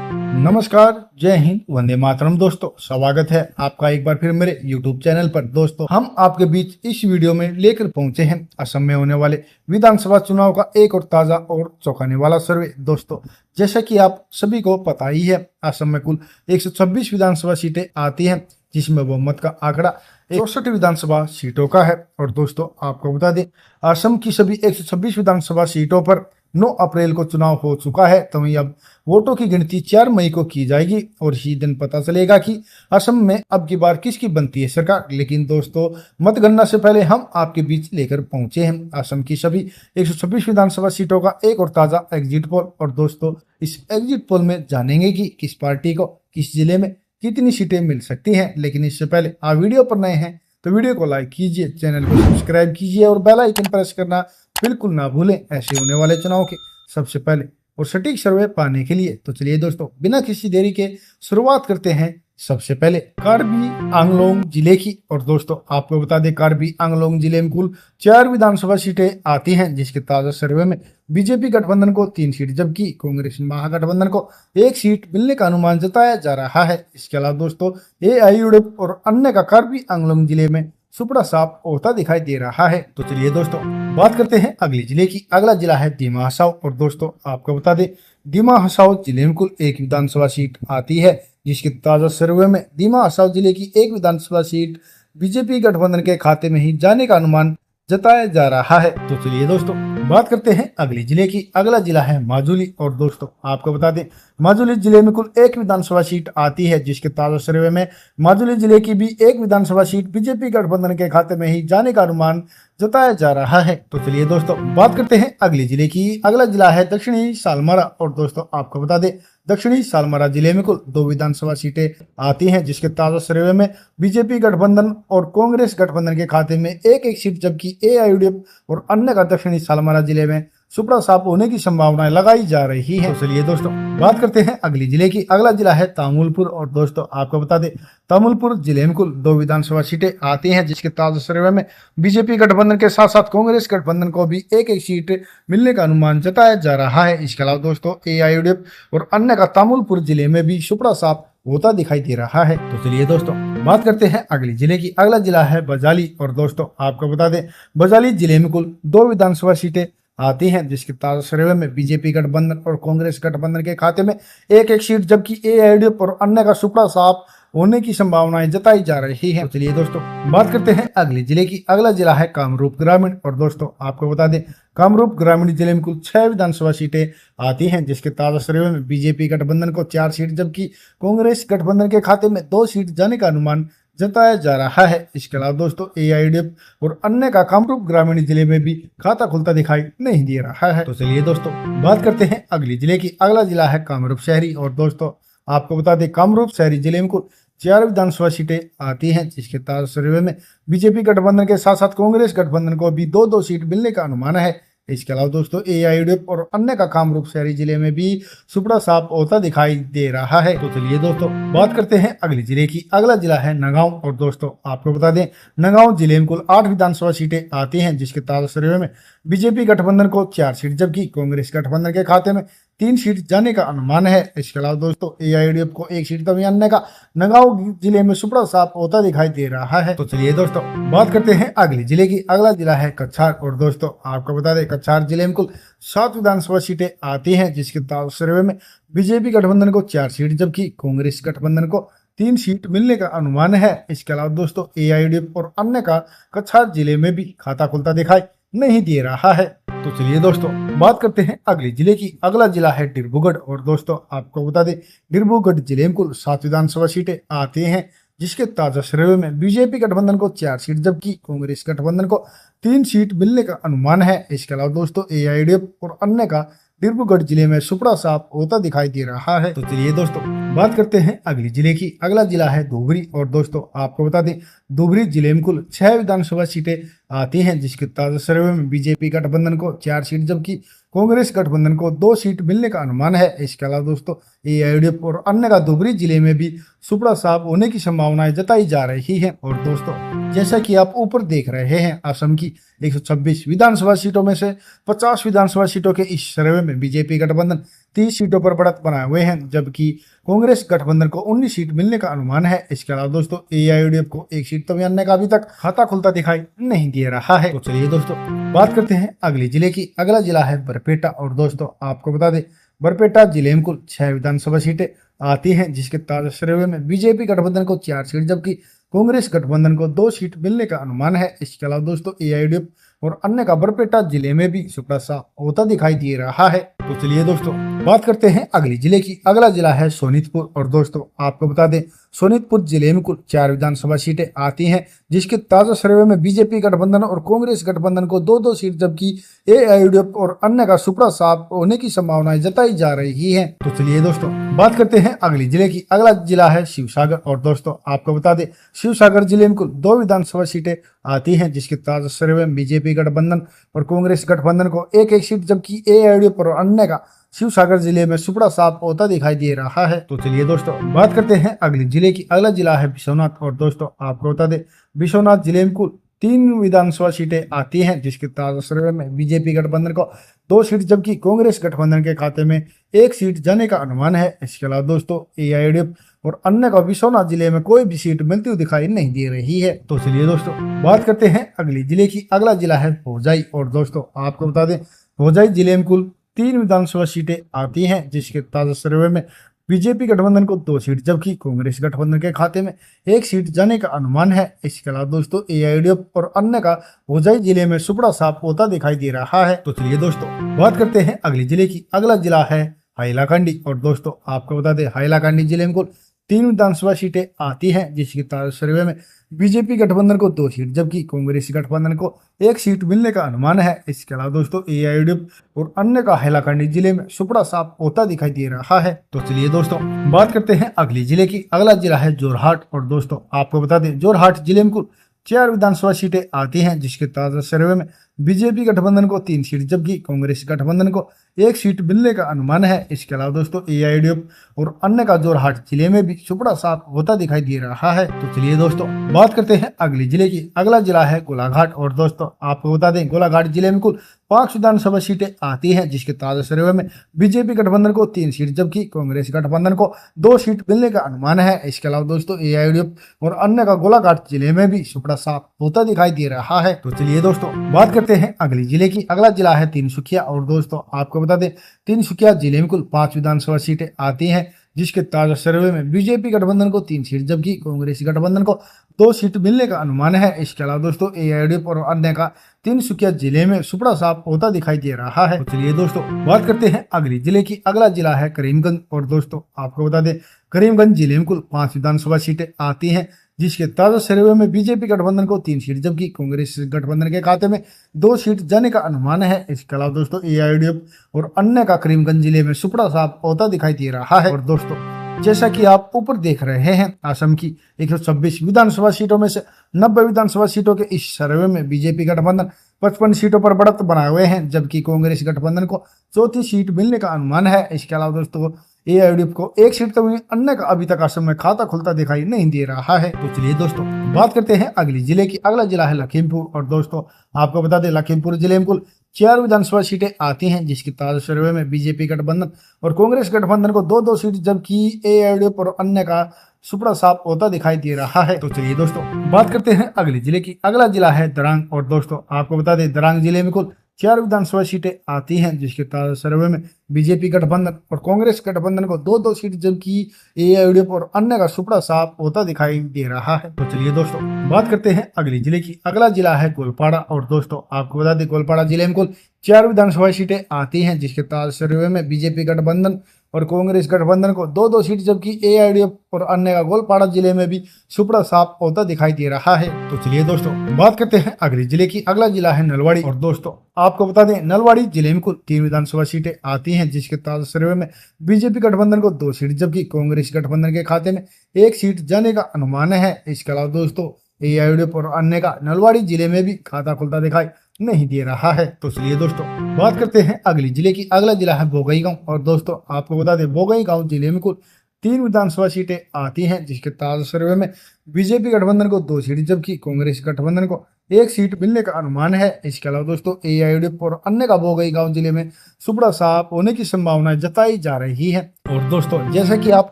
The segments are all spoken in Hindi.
नमस्कार, जय हिंद, वंदे मातरम। दोस्तों, स्वागत है आपका एक बार फिर मेरे YouTube चैनल पर। दोस्तों, हम आपके बीच इस वीडियो में लेकर पहुंचे हैं असम में होने वाले विधानसभा चुनाव का एक और ताजा और चौंकाने वाला सर्वे। दोस्तों, जैसा कि आप सभी को पता ही है, असम में कुल 126 विधानसभा सीटें आती हैं, जिसमें बहुमत का आंकड़ा 64 विधानसभा सीटों का है। और दोस्तों, आपको बता दें, असम की सभी 126 विधानसभा सीटों पर 9 अप्रैल को चुनाव हो चुका है। तो वहीं अब वोटों की गिनती 4 मई को की जाएगी और इसी दिन पता चलेगा कि असम में अब की बार किसकी बनती है सरकार। लेकिन दोस्तों, मतगणना से पहले हम आपके बीच लेकर पहुंचे हैं असम की सभी 126 विधानसभा सीटों का एक और ताजा एग्जिट पोल। और दोस्तों, इस एग्जिट पोल में जानेंगे कि किस पार्टी को किस जिले में कितनी सीटें मिल सकती हैं। लेकिन इससे पहले आप वीडियो पर नए हैं तो वीडियो को लाइक कीजिए, चैनल को सब्सक्राइब कीजिए और बेल आइकन प्रेस करना बिल्कुल ना भूलें ऐसे होने वाले चुनाव के सबसे पहले और सटीक सर्वे पाने के लिए। तो चलिए दोस्तों, बिना किसी देरी के शुरुआत करते हैं सबसे पहले कार्बी आंगलोंग जिले की। और दोस्तों, आपको बता दें, कार्बी आंगलोंग जिले में कुल 4 विधानसभा सीटें आती हैं, जिसके ताजा सर्वे में बीजेपी गठबंधन को 3 सीट जबकि कांग्रेस महागठबंधन को 1 सीट मिलने का अनुमान जताया जा रहा है। इसके अलावा दोस्तों, एआईयूडीएफ और अन्य का कार्बी आंगलोंग जिले में सुपड़ा साफ होता दिखाई दे रहा है। तो चलिए दोस्तों, बात करते हैं अगले जिले की। अगला जिला है दिमा हसाओ। और दोस्तों, आपको बता दें, दिमा हसाओ जिले में कुल 1 विधानसभा सीट आती है, जिसके ताजा सर्वे में दिमा हसाओ जिले की 1 विधानसभा सीट बीजेपी गठबंधन के खाते में ही जाने का अनुमान जताया जा रहा है। तो चलिए दोस्तों, बात करते हैं अगले जिले की। अगला जिला है माजुली। और दोस्तों, आपको बता दें, माजुली जिले में कुल 1 विधानसभा सीट आती है, जिसके ताजा सर्वे में माजुली जिले की भी 1 विधानसभा सीट बीजेपी गठबंधन के खाते में ही जाने का अनुमान जताया जा रहा है। तो चलिए दोस्तों, बात करते हैं अगले जिले की। अगला जिला है दक्षिणी सालमारा। और दोस्तों, आपको बता दें, दक्षिणी सालमारा जिले में कुल 2 विधानसभा सीटें आती हैं, जिसके ताजा सर्वे में बीजेपी गठबंधन और कांग्रेस गठबंधन के खाते में 1-1 सीट जबकि एआईयूडीएफ और अन्य का दक्षिणी सालमारा जिले में सुपड़ा साफ होने की संभावनाएं लगाई जा रही है। तो चलिए दोस्तों, बात करते हैं अगली जिले की। अगला जिला है तामुलपुर। और दोस्तों, आपको बता दें, तामुलपुर जिले में कुल 2 विधानसभा सीटें आती हैं, जिसके ताजा सर्वे में बीजेपी गठबंधन के साथ साथ कांग्रेस गठबंधन को भी 1-1 सीट मिलने का अनुमान जताया जा रहा है। इसके अलावा दोस्तों, एआईयूडीएफ और अन्य का तामुलपुर जिले में भी सुपड़ा साफ होता दिखाई दे रहा है। तो चलिए दोस्तों, बात करते हैं अगले जिले की। अगला जिला है बजाली। और दोस्तों, आपको बता दें, बजाली जिले में कुल 2 विधानसभा सीटें आती हैं, जिसके ताजा सर्वे में बीजेपी गठबंधन और कांग्रेस गठबंधन के खाते में 1-1 सीट जबकि एआईयूडीएफ और अन्य का सुपड़ा साफ होने की संभावनाएं जताई जा रही है। तो चलिए दोस्तों, बात करते हैं अगले जिले की। अगला जिला है कामरूप ग्रामीण। और दोस्तों, आपको बता दें, कामरूप ग्रामीण जिले में कुल 6 विधानसभा सीटें आती हैं, जिसके ताजा सर्वे में बीजेपी गठबंधन को 4 सीट जबकि कांग्रेस गठबंधन के खाते में 2 सीट जाने का अनुमान जताया जा रहा है। इसके अलावा दोस्तों, एआईयूडीएफ और अन्य का कामरूप ग्रामीण जिले में भी खाता खुलता दिखाई नहीं दे रहा है। तो चलिए दोस्तों, बात करते हैं अगले जिले की। अगला जिला है कामरूप शहरी। और दोस्तों, आपको बता दें, कामरूप शहरी जिले में कुल 4 विधानसभा सीटें आती हैं, जिसके ताजा सर्वे में बीजेपी गठबंधन के साथ साथ कांग्रेस गठबंधन को भी 2-2 सीट मिलने का अनुमान है। इसके अलावा दोस्तों, एआईयूडीएफ और अन्य का कामरूप शहरी जिले में भी सुपड़ा साफ होता दिखाई दे रहा है। तो चलिए दोस्तों, बात करते हैं अगले जिले की। अगला जिला है नगांव। और दोस्तों, आपको बता दें, नगांव जिले में कुल 8 विधानसभा सीटें आती हैं, जिसके ताजा सर्वे में बीजेपी गठबंधन को 4 सीट जबकि कांग्रेस गठबंधन के खाते में 3 सीट जाने का अनुमान है। इसके अलावा दोस्तों, एआईयूडीएफ को 1 सीट तभी अन्य का नगांव जिले में सुपड़ा साफ होता दिखाई दे रहा है। तो चलिए दोस्तों, बात करते हैं अगले जिले की। अगला जिला है कछार। और दोस्तों, आपको बता दें, कछार जिले में कुल 7 विधानसभा सीटें आती हैं, जिसके ताजा सर्वे में बीजेपी गठबंधन को 4 सीट जबकि कांग्रेस गठबंधन को 3 सीट मिलने का अनुमान है। इसके अलावा दोस्तों, एआईयूडीएफ और अन्य का कछार जिले में भी खाता खुलता दिखाई नहीं दे रहा है। तो चलिए दोस्तों, बात करते हैं अगले जिले की। अगला जिला है डिब्रूगढ़। और दोस्तों, आपको बता दें, डिब्रूगढ़ जिले में कुल 7 विधानसभा सीटें आती हैं, जिसके ताजा सर्वे में बीजेपी गठबंधन को 4 सीट जबकि कांग्रेस गठबंधन को 3 सीट मिलने का अनुमान है। इसके अलावा दोस्तों, एआईयूडीएफ और अन्य का डिब्रूगढ़ जिले में सुपड़ा साफ होता दिखाई दे रहा है। तो चलिए दोस्तों, बात करते हैं अगले जिले की। अगला जिला है धुबरी। और दोस्तों, आपको बता दें, धुबरी जिले में कुल 6 विधानसभा सीटें आती हैं, जिसके ताजा सर्वे में बीजेपी गठबंधन को 4 सीट जबकि कांग्रेस गठबंधन को 2 सीट मिलने का अनुमान है। इसके अलावा दोस्तों, एआईयूडीएफ और अन्य का धुबरी जिले में भी सुपड़ा साफ होने की संभावनाएं जताई जा रही है। और दोस्तों, जैसा कि आप ऊपर देख रहे हैं, असम की 126 विधानसभा सीटों में से 50 विधानसभा सीटों के इस सर्वे में बीजेपी गठबंधन 30 सीटों पर बढ़त बनाए हुए हैं, जबकि कांग्रेस गठबंधन को 19 सीट मिलने का अनुमान है। इसके अलावा दोस्तों एआईयूडीएफ को 1 सीट तो भी अन्य का अभी तक खाता खुलता दिखाई नहीं दे रहा है। तो चलिए दोस्तों बात करते हैं अगले जिले की। अगला जिला है बरपेटा और दोस्तों आपको बता दें बरपेटा जिले में कुल 6 विधानसभा सीटें आती हैं, जिसके ताजा सर्वे में बीजेपी गठबंधन को 4 सीट जबकि कांग्रेस गठबंधन को 2 सीट मिलने का अनुमान है। इसके अलावा दोस्तों एआईयूडीएफ और अन्य का बरपेटा जिले में भी सुपड़ा सा होता दिखाई दे रहा है। तो चलिए दोस्तों बात करते हैं अगले जिले की। अगला जिला है सोनीतपुर और दोस्तों आपको बता दें सोनीतपुर जिले में कुल 4 विधानसभा सीटें आती हैं, जिसके ताजा सर्वे में बीजेपी गठबंधन और कांग्रेस गठबंधन को 2-2 सीट जबकि एआईयूडीएफ और अन्य का सुपड़ा साफ होने की संभावनाएं जताई जा रही है। तो चलिए दोस्तों बात करते हैं अगले जिले की। अगला जिला है शिवसागर और दोस्तों आपको बता दें शिवसागर जिले में कुल 2 विधानसभा सीटें आती हैं, जिसके ताजा सर्वे में बीजेपी गठबंधन और कांग्रेस गठबंधन को 1-1 सीट जबकि एआईयूडीएफ और अन्य का शिवसागर जिले में सुपड़ा साफ होता दिखाई दे रहा है। तो चलिए दोस्तों बात करते हैं अगले जिले की। अगला जिला है बिश्वनाथ और दोस्तों आपको बता दें बिश्वनाथ जिले में कुल 3 विधानसभा सीटें आती हैं, जिसके ताजा सर्वे में बीजेपी गठबंधन को 2 सीट जबकि कांग्रेस गठबंधन के खाते में 1 सीट जाने का अनुमान है। इसके अलावा दोस्तों एआईयूडीएफ और अन्य का बिश्वनाथ जिले में कोई भी सीट मिलती हुई दिखाई नहीं दे रही है। तो चलिए दोस्तों बात करते हैं अगले जिले की। अगला जिला है होजाई और दोस्तों आपको बता दें होजाई जिले में कुल 3 विधानसभा सीटें आती हैं, जिसके ताजा सर्वे में बीजेपी गठबंधन को 2 सीट जबकि कांग्रेस गठबंधन के खाते में 1 सीट जाने का अनुमान है। इसके अलावा दोस्तों एआईयूडीएफ और अन्य का होजाई जिले में सुपड़ा साफ होता दिखाई दे रहा है। तो चलिए दोस्तों बात करते हैं अगले जिले की। अगला जिला है हाइलाकांडी और दोस्तों आपको बता दें हाइलाकांडी जिले में कुल 3 विधानसभा सीटें आती हैं, जिसके ताजा सर्वे में बीजेपी गठबंधन को 2 सीट जबकि कांग्रेस गठबंधन को 1 सीट मिलने का अनुमान है। इसके अलावा दोस्तों एआईयूडीएफ और अन्य का हाइलाकांडी जिले में सुपड़ा साफ होता दिखाई दे रहा है। तो चलिए दोस्तों बात करते हैं अगले जिले की। अगला जिला है जोरहाट और दोस्तों आपको बता दें जोरहाट जिले में कुल 4 विधानसभा सीटें आती हैं, जिसके ताजा सर्वे में बीजेपी गठबंधन को 3 सीट जबकि कांग्रेस गठबंधन को 1 सीट मिलने का अनुमान है। इसके अलावा दोस्तों एआईयूडीएफ और अन्य का जोरहाट जिले में भी सुपड़ा साफ होता दिखाई दे रहा है। तो चलिए दोस्तों बात करते हैं अगले जिले की। अगला जिला है गोलाघाट और दोस्तों आपको बता दें गोलाघाट जिले में कुल 5 विधानसभा सीटें आती हैं, जिसके ताजा सर्वे में बीजेपी गठबंधन को 3 सीट जबकि कांग्रेस गठबंधन को 2 सीट मिलने का अनुमान है। इसके अलावा दोस्तों एआईयूडीएफ और अन्य का गोलाघाट जिले में भी सुपड़ा साफ होता दिखाई दे रहा है। तो चलिए दोस्तों बात करते हैं अगले जिले की। अगला जिला है तिनसुकिया और दोस्तों आपको बता दें तिनसुकिया जिले में कुल 5 विधानसभा सीटें आती हैं, जिसके ताजा सर्वे में बीजेपी गठबंधन को 3 सीट जबकि कांग्रेस गठबंधन को 2 सीट मिलने का अनुमान है। इसके अलावा दोस्तों एआईयूडीएफ और अन्य का तिनसुकिया जिले में सुपड़ा साफ होता दिखाई दे रहा है। तो चलिए दोस्तों बात करते हैं अगले जिले की। अगला जिला है करीमगंज और दोस्तों आपको बता दें करीमगंज जिले में कुल 5 विधानसभा सीटें आती हैं, जिसके ताजा सर्वे में बीजेपी गठबंधन को 3 सीट जबकि कांग्रेस गठबंधन के खाते में 2 सीट जाने का अनुमान है। इसके अलावा दोस्तों एआईयूडीएफ और अन्य का करीमगंज जिले में सुपड़ा साफ होता दिखाई दे रहा है। और दोस्तों जैसा कि आप ऊपर देख रहे हैं असम की 126 विधानसभा सीटों में से 90 विधानसभा सीटों के इस सर्वे में बीजेपी गठबंधन 55 सीटों पर बढ़त बनाए हुए हैं, जबकि कांग्रेस गठबंधन को 34 सीट मिलने का अनुमान है। इसके अलावा दोस्तों एआईयूडीएफ को 1 सीट तो अन्य का अभी तक असम में खाता खुलता दिखाई नहीं दे रहा है। तो चलिए दोस्तों बात करते हैं अगले जिले की। अगला जिला है लखीमपुर और दोस्तों आपको बता दें लखीमपुर जिले में कुल 4 विधानसभा सीटें आती हैं, जिसकी ताजा सर्वे में बीजेपी गठबंधन और कांग्रेस गठबंधन को 2-2 सीट जबकि एआईयूडीएफ और अन्य का सुपड़ा साफ होता दिखाई दे रहा है। तो चलिए दोस्तों बात करते हैं अगले जिले की। अगला जिला है दरांग और दोस्तों आपको बता दें दरांग जिले में कुल 4 विधानसभा सीटें आती हैं, जिसके ताजा सर्वे में बीजेपी गठबंधन और कांग्रेस गठबंधन को 2-2 सीट जबकि एआईयूडीएफ और अन्य का सुपड़ा साफ होता दिखाई दे रहा है। तो चलिए दोस्तों बात करते हैं अगले जिले की। अगला जिला है गोलपाड़ा और दोस्तों आपको बता दें गोलपाड़ा जिले में कुल 4 विधानसभा सीटें आती हैं, जिसके ताजा सर्वे में बीजेपी गठबंधन और कांग्रेस गठबंधन को 2-2 सीट जबकि एआईयूडीएफ और अन्य का गोलपाड़ा जिले में भी सुपड़ा साफ होता दिखाई दे रहा है। तो चलिए दोस्तों बात करते हैं अगले जिले की। अगला जिला है नलवाड़ी और दोस्तों आपको बता दें नलवाड़ी जिले में कुल 3 विधानसभा सीटें आती हैं, जिसके ताजा सर्वे में बीजेपी गठबंधन को 2 सीट जबकि कांग्रेस गठबंधन के खाते में 1 सीट जाने का अनुमान है। इसके अलावा दोस्तों एआईयूडीएफ और अन्य का नलवाड़ी जिले में भी खाता खुलता दिखाई नहीं दे रहा है। तो चलिए दोस्तों बात करते हैं अगले जिले की। अगला जिला है बोंगईगांव और दोस्तों आपको बता दें बोंगईगांव जिले में कुल 3 विधानसभा सीटें आती हैं, जिसके ताजा सर्वे में बीजेपी गठबंधन को 2 सीट जबकि कांग्रेस गठबंधन को एक सीट मिलने का अनुमान है। इसके अलावा दोस्तों एआईयूडीएफ और अन्य का बोंगईगांव जिले में सुपड़ा साफ होने की संभावना जताई जा रही है। और दोस्तों जैसे कि आप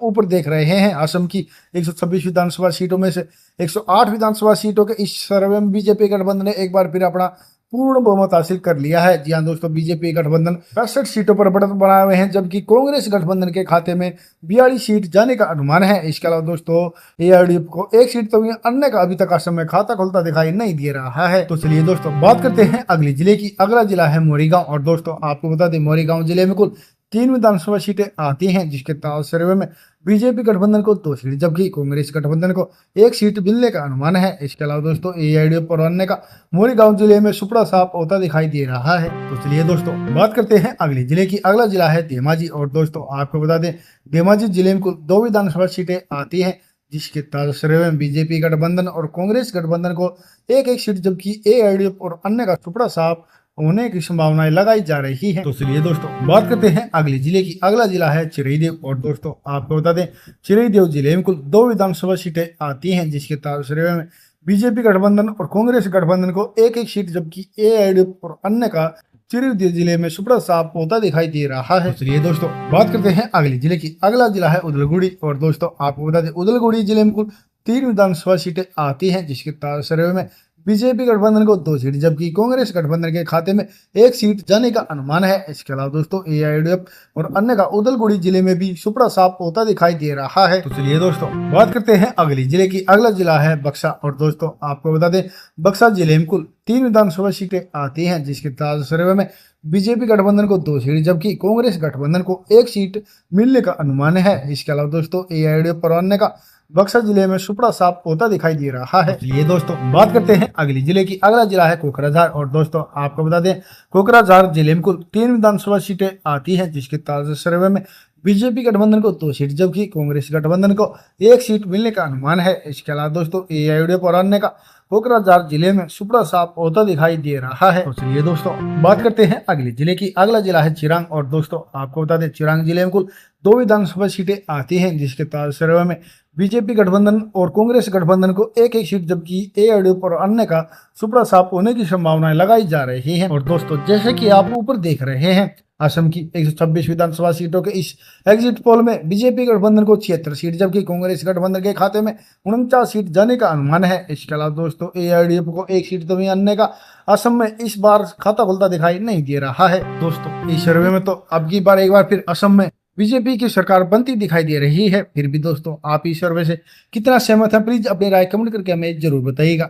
ऊपर देख रहे हैं, असम की 126 विधानसभा सीटों में से 108 विधानसभा सीटों के इस सर्वे में बीजेपी गठबंधन ने एक बार फिर अपना पूर्ण बहुमत हासिल कर लिया है। जी हाँ दोस्तों, बीजेपी गठबंधन 65 सीटों पर बढ़त बनाए हुए हैं, जबकि कांग्रेस गठबंधन के खाते में 42 सीट जाने का अनुमान है। इसके अलावा दोस्तों एआईयूडीएफ को एक सीट तो अन्य का अभी तक असम में खाता खुलता दिखाई नहीं दे रहा है। तो चलिए दोस्तों बात करते हैं अगले जिले की। अगला जिला है मोरीगांव। और दोस्तों आपको बता दें, मोरीगांव जिले में कुल 3 विधानसभा सीटें आती हैं, जिसके तहत सर्वे में बीजेपी गठबंधन को 2 सीट जबकि कांग्रेस गठबंधन को 1 सीट मिलने का अनुमान है। इसके अलावा दोस्तों एआईयूडीएफ और अन्य का मोरीगांव जिले में सुपड़ा साफ होता दिखाई दे रहा है। तो चलिए दोस्तों बात करते हैं अगले जिले की। अगला जिला है धेमाजी। और दोस्तों आपको बता दें, धेमाजी जिले में कुल 2 विधानसभा सीटें आती है, जिसके तहत सर्वे में बीजेपी गठबंधन और कांग्रेस गठबंधन को एक एक सीट जबकि एआईयूडीएफ और अन्य का सुपड़ा साफ होने की संभावनाएं लगाई जा रही है। तो चलिए दोस्तों बात करते हैं अगले जिले की। अगला जिला है चिरईदेव। और दोस्तों आपको बता दें, चिरईदेव जिले में कुल 2 विधानसभा सीटें आती हैं, जिसके तहत सर्वे में बीजेपी गठबंधन और कांग्रेस गठबंधन को एक एक सीट जबकि एआईयूडीएफ और अन्य का चिरईदेव जिले में सुपड़ा साफ होता दिखाई दे रहा है। चलिए दोस्तों बात करते हैं अगले जिले की। अगला जिला है उदलगुड़ी। और दोस्तों आपको बता दें, उदलगुड़ी जिले में कुल 3 विधानसभा सीटें आती हैं, जिसके तहत सर्वे में बीजेपी गठबंधन को 2 सीट जबकि कांग्रेस गठबंधन के खाते में 1 सीट जाने का अनुमान है। इसके अलावा दोस्तों एआईयूडीएफ और अन्य का उदलगुड़ी जिले में भी सुपड़ा साफ होता दिखाई दे रहा है। तो चलिए दोस्तों बात करते हैं अगली जिले की। अगला जिला है बक्सा। और दोस्तों आपको बता दें, बक्सा जिले में कुल 3 विधानसभा सीटें आती हैं, जिसके तहत सर्वे में बीजेपी गठबंधन को 2 सीट जबकि कांग्रेस गठबंधन को 1 सीट मिलने का अनुमान है। इसके अलावा दोस्तों एआईयूडीएफ और अन्य का बक्सर जिले में सुपड़ा साफ होता दिखाई दे रहा है। चलिए दोस्तों बात करते हैं अगली जिले की। अगला जिला है कोकराझार। और दोस्तों आपको बता दें, कोकराझार जिले में कुल 3 विधानसभा सीटें आती हैं, जिसके तहत सर्वे में बीजेपी गठबंधन को 2 सीट जबकि कांग्रेस गठबंधन को 1 सीट मिलने का अनुमान है। इसके अलावा दोस्तों एआईयूडीएफ और अन्य का कोकराझार जिले में सुपड़ा साफ होता दिखाई दे रहा है। तो चलिए दोस्तों बात करते हैं अगले जिले की। अगला जिला है चिरांग। और दोस्तों आपको बता दें, चिरांग जिले में कुल 2 विधानसभा सीटें आती हैं, जिसके तहत सर्वे में बीजेपी गठबंधन और कांग्रेस गठबंधन को एक एक सीट जबकि एआईयूडीएफ और अन्य का सुपड़ा साफ होने की संभावनाएं लगाई जा रही हैं। और दोस्तों जैसे कि आप ऊपर देख रहे हैं, असम की 126 विधानसभा सीटों के इस एग्जिट पोल में बीजेपी गठबंधन को 76 सीट जबकि कांग्रेस गठबंधन के खाते में 49 सीट जाने का अनुमान है। इसके अलावा दोस्तों एआईयूडीएफ को 1 सीट तो अन्य का असम में इस बार खाता खुलता दिखाई नहीं दे रहा है। दोस्तों इस सर्वे में तो अब की बार एक बार फिर असम में बीजेपी की सरकार बनती दिखाई दे रही है। फिर भी दोस्तों आप इस सर्वे से कितना सहमत हैं, प्लीज अपनी राय कमेंट करके हमें जरूर बताइएगा।